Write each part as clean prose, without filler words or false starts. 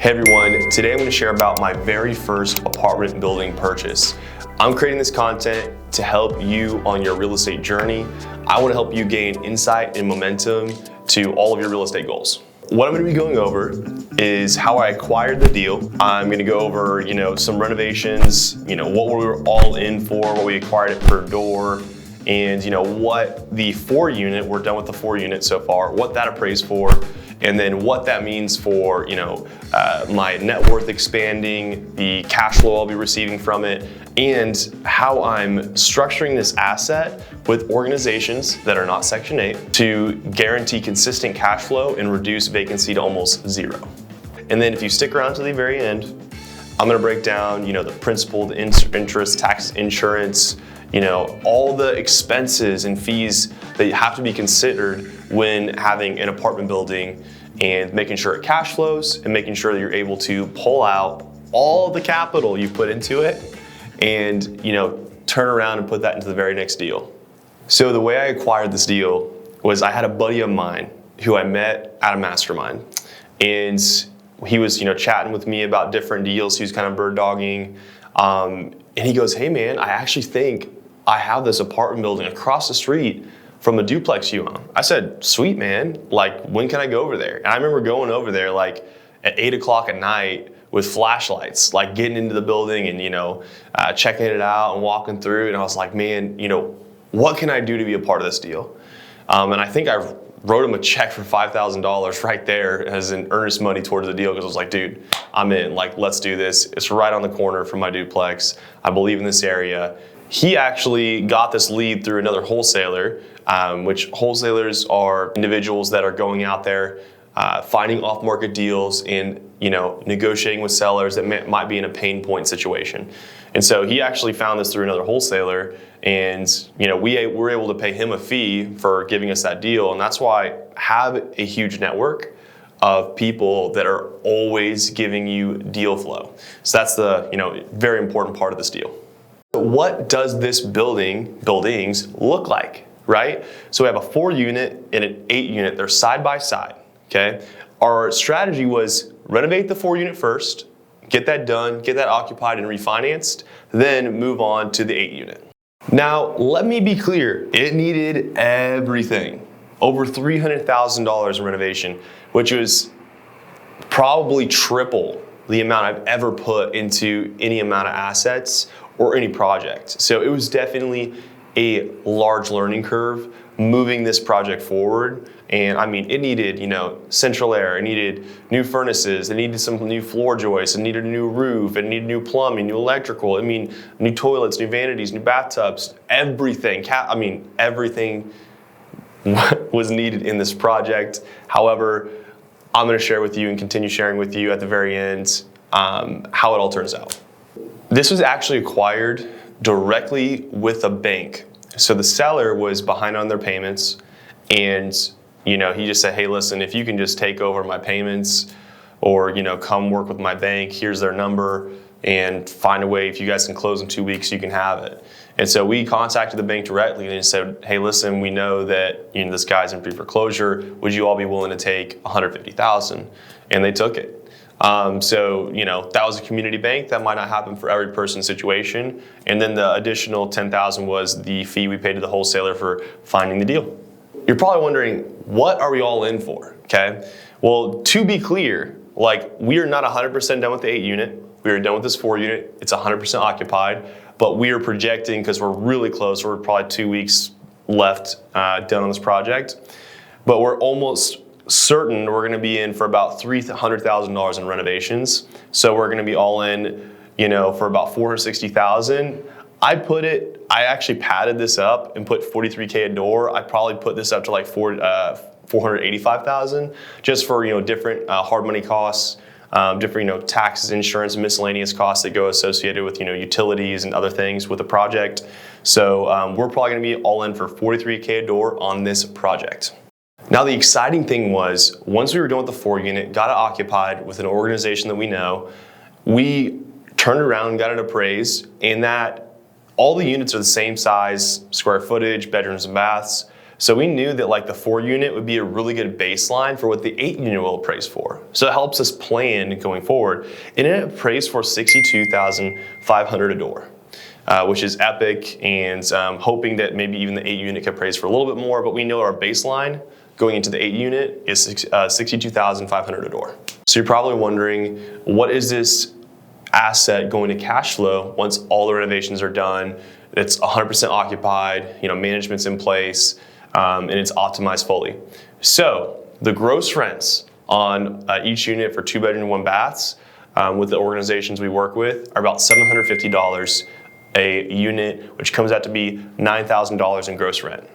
Hey everyone, today I'm going to share about my very first apartment building purchase. I'm creating this content to help you on your real estate journey. I want to help you gain insight and momentum to all of your real estate goals. What I'm going to be going over is how I acquired the deal. I'm going to go over, some renovations, what we were all in for, what we acquired it per door, and what the 4-unit, we're done with the 4-unit so far, what that appraised for, and then what that means for my net worth expanding, the cash flow I'll be receiving from it, and how I'm structuring this asset with organizations that are not Section 8 to guarantee consistent cash flow and reduce vacancy to almost zero. And then if you stick around to the very end, I'm gonna break down the principal, the interest, taxes, insurance, all the expenses and fees that have to be considered when having an apartment building, and making sure it cash flows and making sure that you're able to pull out all the capital you put into it and turn around and put that into the very next deal. So the way I acquired this deal was I had a buddy of mine who I met at a mastermind, and he was chatting with me about different deals. He was kind of bird dogging, and he goes, "Hey man, I actually think I have this apartment building across the street from a duplex you own." I said, "Sweet man, like when can I go over there?" And I remember going over there like at 8 o'clock at night with flashlights, like getting into the building and checking it out and walking through. And I was like, man, what can I do to be a part of this deal? And I think I wrote him a check for $5,000 right there as an earnest money towards the deal, because I was like, dude, I'm in, like, let's do this. It's right on the corner from my duplex. I believe in this area. He actually got this lead through another wholesaler, which wholesalers are individuals that are going out there, finding off-market deals and negotiating with sellers that might be in a pain point situation. And so he actually found this through another wholesaler, and we were able to pay him a fee for giving us that deal. And that's why I have a huge network of people that are always giving you deal flow. So that's the very important part of this deal. What does this buildings look like, right? So we have a 4-unit and an 8-unit. They're side by side, okay? Our strategy was renovate the 4-unit first, get that done, get that occupied and refinanced, then move on to the 8-unit. Now, let me be clear, it needed everything. Over $300,000 in renovation, which was probably triple the amount I've ever put into any amount of assets or any project. So it was definitely a large learning curve moving this project forward. And I mean, it needed, central air, it needed new furnaces, it needed some new floor joists, it needed a new roof, it needed new plumbing, new electrical, new toilets, new vanities, new bathtubs, everything. Everything was needed in this project. However, I'm gonna share with you and continue sharing with you at the very end how it all turns out. This was actually acquired directly with a bank. So the seller was behind on their payments, and he just said, "Hey, listen, if you can just take over my payments or come work with my bank, here's their number, and find a way, if you guys can close in 2 weeks, you can have it." And so we contacted the bank directly and said, "Hey, listen, we know that this guy's in pre-foreclosure. Would you all be willing to take $150,000? And they took it. So that was a community bank. That might not happen for every person's situation. And then the additional $10,000 was the fee we paid to the wholesaler for finding the deal. You're probably wondering, what are we all in for? Okay. Well, to be clear, we are not 100% done with the 8-unit. We are done with this 4-unit. It's 100% occupied, but we are projecting, because we're really close, we're probably 2 weeks left done on this project, but we're almost certain we're going to be in for about $300,000 in renovations. So we're going to be all in, for about $460,000. I actually padded this up and put $43K a door. I probably put this up to like $485,000 just for different hard money costs, different taxes, insurance, and miscellaneous costs that go associated with utilities and other things with the project. So we're probably going to be all in for $43K a door on this project. Now, the exciting thing was, once we were done with the 4-unit, got it occupied with an organization that we know, we turned around and got it appraised, and that all the units are the same size, square footage, bedrooms and baths, So we knew that like the 4-unit would be a really good baseline for what the 8-unit will appraise for. So it helps us plan going forward. And it appraised for $62,500 a door, which is epic, and hoping that maybe even the 8-unit could appraise for a little bit more, but we know our baseline going into the 8-unit is $62,500 a door. So you're probably wondering, what is this asset going to cash flow once all the renovations are done? It's 100% occupied, management's in place, and it's optimized fully. So the gross rents on each unit for 2-bedroom, 1-baths with the organizations we work with are about $750 a unit, which comes out to be $9,000 in gross rent.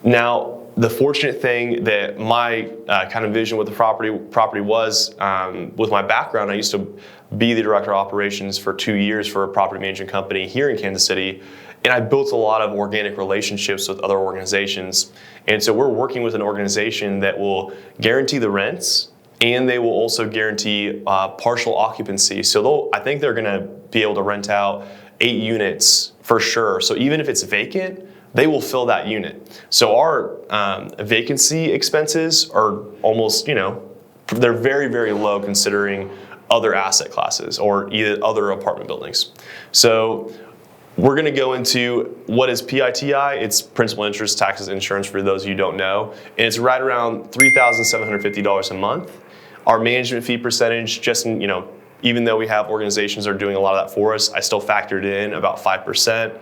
Now, the fortunate thing that my kind of vision with the property was, with my background, I used to be the director of operations for 2 years for a property management company here in Kansas City, and I built a lot of organic relationships with other organizations. And so we're working with an organization that will guarantee the rents, and they will also guarantee partial occupancy. So I think they're gonna be able to rent out 8 units for sure. So even if it's vacant, they will fill that unit. So our vacancy expenses are almost, they're very, very low considering other asset classes or either other apartment buildings. So we're gonna go into what is PITI. It's principal, interest, taxes, insurance for those of you who don't know. And it's right around $3,750 a month. Our management fee percentage, just even though we have organizations that are doing a lot of that for us, I still factored in about 5%.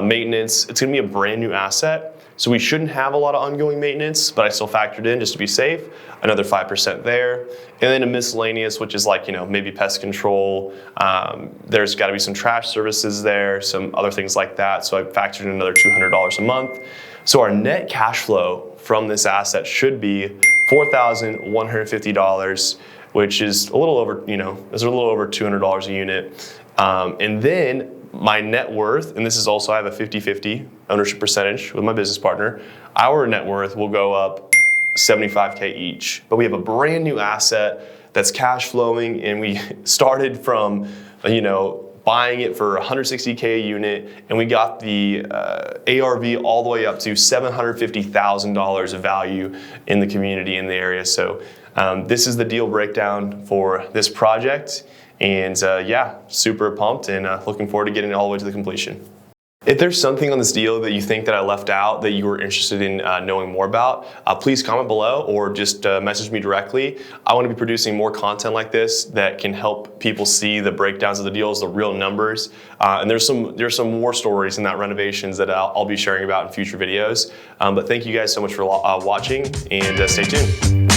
Maintenance, it's gonna be a brand new asset, so we shouldn't have a lot of ongoing maintenance, but I still factored in just to be safe, another 5% there. And then a miscellaneous, which is like, maybe pest control. There's gotta be some trash services there, some other things like that. So I factored in another $200 a month. So our net cash flow from this asset should be $4,150, which is a little over, is a little over $200 a unit. And then my net worth, and this is also, I have a 50-50 ownership percentage with my business partner, our net worth will go up $75K each. But we have a brand new asset that's cash flowing, and we started from, buying it for $160K a unit, and we got the ARV all the way up to $750,000 of value in the community in the area. So this is the deal breakdown for this project. And yeah, super pumped and looking forward to getting it all the way to the completion. If there's something on this deal that you think that I left out that you were interested in knowing more about, please comment below or just message me directly. I want to be producing more content like this that can help people see the breakdowns of the deals, the real numbers. And there's some more stories in that renovations that I'll be sharing about in future videos. But thank you guys so much for watching, and stay tuned.